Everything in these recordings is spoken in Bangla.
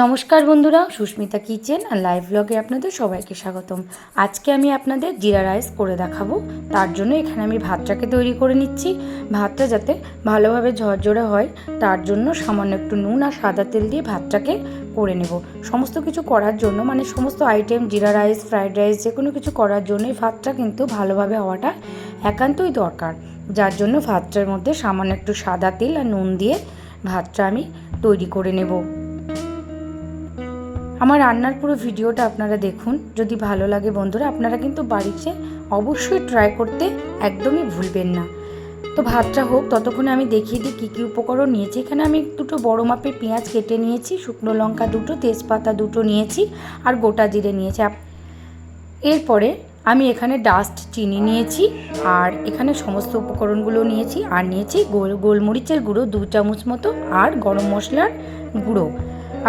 নমস্কার বন্ধুরা, সুস্মিতা কিচেন আর লাইভ ব্লগে আপনাদের সবাইকে স্বাগতম। আজকে আমি আপনাদের জিরা রাইস করে দেখাবো। তার জন্য এখানে আমি ভাতটাকে তৈরি করে নিচ্ছি। ভাতটা যাতে ভালোভাবে ঝরঝরে হয় তার জন্য সামান্য একটু নুন আর সাদা তেল দিয়ে ভাতটাকে করে নেব। সমস্ত কিছু করার জন্য সমস্ত আইটেম জিরা রাইস, ফ্রাইড রাইস যে কোনো কিছু করার জন্য এই ভাতটা কিন্তু ভালোভাবে হওয়াটা একান্তই দরকার। যার জন্য ভাতটার মধ্যে সামান্য একটু সাদা তেল আর নুন দিয়ে ভাতটা আমি তৈরি করে নেব। আমার রান্নার পুরো ভিডিওটা আপনারা দেখুন। যদি ভালো লাগে বন্ধুরা, আপনারা কিন্তু বাড়িতে অবশ্যই ট্রাই করতে একদমই ভুলবেন না। তো ভাতটা হোক ততক্ষণে আমি দেখিয়ে দিই কী কী উপকরণ নিয়েছি। এখানে আমি দুটো বড় মাপের পেঁয়াজ কেটে নিয়েছি, শুকনো লঙ্কা দুটো, তেজপাতা দুটো নিয়েছি আর গোটা জিরে নিয়েছি। এরপরে আমি এখানে ডাস্ট চিনি নিয়েছি আর এখানে সমস্ত উপকরণগুলো নিয়েছি। আর নিয়েছি গোলমরিচের গুঁড়ো 2 চামচ মতো আর গরম মশলার গুঁড়ো।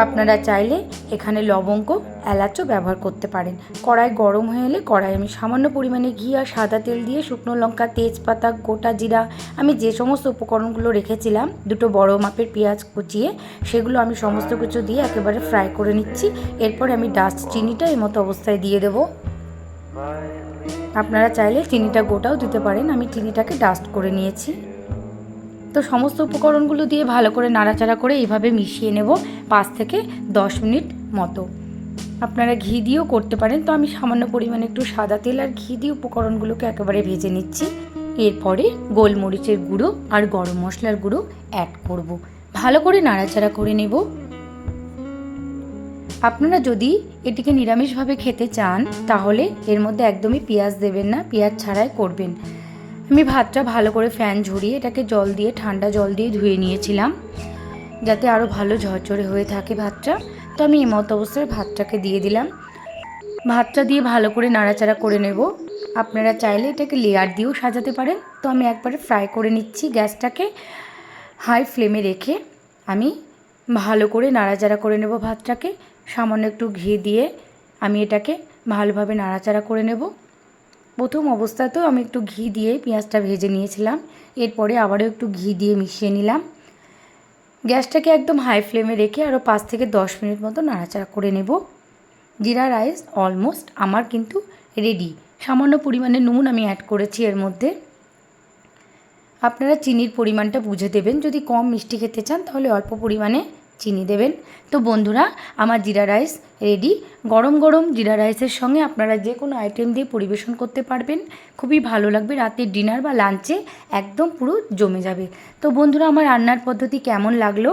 আপনারা চাইলে এখানে লবঙ্গ, এলাচও ব্যবহার করতে পারেন। কড়াই গরম হয়ে এলে কড়াই আমি সামান্য পরিমাণে ঘি আর সাদা তেল দিয়ে শুকনো লঙ্কা, তেজপাতা, গোটা জিরা, আমি যে সমস্ত উপকরণগুলো রেখেছিলাম, দুটো বড় মাপের পেঁয়াজ কুচিয়ে, সেগুলো আমি সমস্ত কিছু দিয়ে একেবারে ফ্রাই করে নিচ্ছি। এরপর আমি ডাস্ট চিনিটা এই মতো অবস্থায় দিয়ে দেবো। আপনারা চাইলে চিনিটা গোটাও দিতে পারেন। আমি চিনিটাকে ডাস্ট করে নিয়েছি। তো সমস্ত উপকরণগুলো দিয়ে ভালো করে নাড়াচাড়া করে এইভাবে মিশিয়ে নেব 5 থেকে 10 মিনিট মতো। আপনারা ঘি দিয়েও করতে পারেন। তো আমি সামান্য পরিমাণে একটু সাদা তেল আর ঘি দিয়ে উপকরণগুলোকে একেবারে ভেজে নিচ্ছি। এরপরে গোলমরিচের গুঁড়ো আর গরম মশলার গুঁড়ো অ্যাড করব। ভালো করে নাড়াচাড়া করে নেব। আপনারা যদি এটিকে নিরামিষভাবে খেতে চান তাহলে এর মধ্যে একদমই পেঁয়াজ দেবেন না, পেঁয়াজ ছাড়াই করবেন। আমি ভাতটা ভালো করে ফ্যান ঝরিয়ে এটাকে জল দিয়ে, ঠান্ডা জল দিয়ে ধুয়ে নিয়েছিলাম যাতে আরও ভালো ঝরঝরে হয়ে থাকে ভাতটা। তো আমি এই মতো অবস্থায় ভাতটাকে দিয়ে দিলাম। ভাতটা দিয়ে ভালো করে নাড়াচাড়া করে নেব। আপনারা চাইলে এটাকে লেয়ার দিয়েও সাজাতে পারেন। তো আমি একবারে ফ্রাই করে নিচ্ছি। গ্যাসটাকে হাই ফ্লেমে রেখে আমি ভালো করে নাড়াচাড়া করে নেব ভাতটাকে। সামান্য একটু ঘি দিয়ে আমি এটাকে ভালোভাবে নাড়াচাড়া করে নেব। প্রথম অবস্থাতেও আমি একটু ঘি দিয়ে পেঁয়াজটা ভেজে নিয়েছিলাম। এরপরে আবারও একটু ঘি দিয়ে মিশিয়ে নিলাম। গ্যাসটাকে একদম হাই ফ্লেমে রেখে আরও 5 থেকে 10 মিনিট মতো নাড়াচাড়া করে নেব। জিরা রাইস অলমোস্ট আমার কিন্তু রেডি। সামান্য পরিমাণে নুন আমি অ্যাড করেছি এর মধ্যে। আপনারা চিনির পরিমাণটা বুঝে দেবেন। যদি কম মিষ্টি খেতে চান তাহলে অল্প পরিমাণে চিনি দেবেন। তো বন্ধুরা, আমার জিরা রাইস রেডি। গরম গরম জিরা রাইসের সঙ্গে আপনারা যে কোনো আইটেম দিয়ে পরিবেশন করতে পারবেন। খুবই ভালো লাগবে। রাতের ডিনার বা লাঞ্চে একদম পুরো জমে যাবে। তো বন্ধুরা, আমার রান্নার পদ্ধতি কেমন লাগলো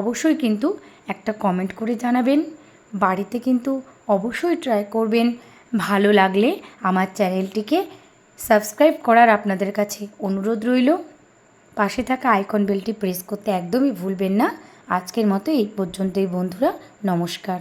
অবশ্যই কিন্তু একটা কমেন্ট করে জানাবেন। বাড়িতে কিন্তু অবশ্যই ট্রাই করবেন। ভালো লাগলে আমার চ্যানেলটিকে সাবস্ক্রাইব করার আপনাদের কাছে অনুরোধ রইল। পাশে থাকা আইকন বেলটি প্রেস করতে একদমই ভুলবেন না। আজকের মতো এই পর্যন্তই বন্ধুরা, নমস্কার।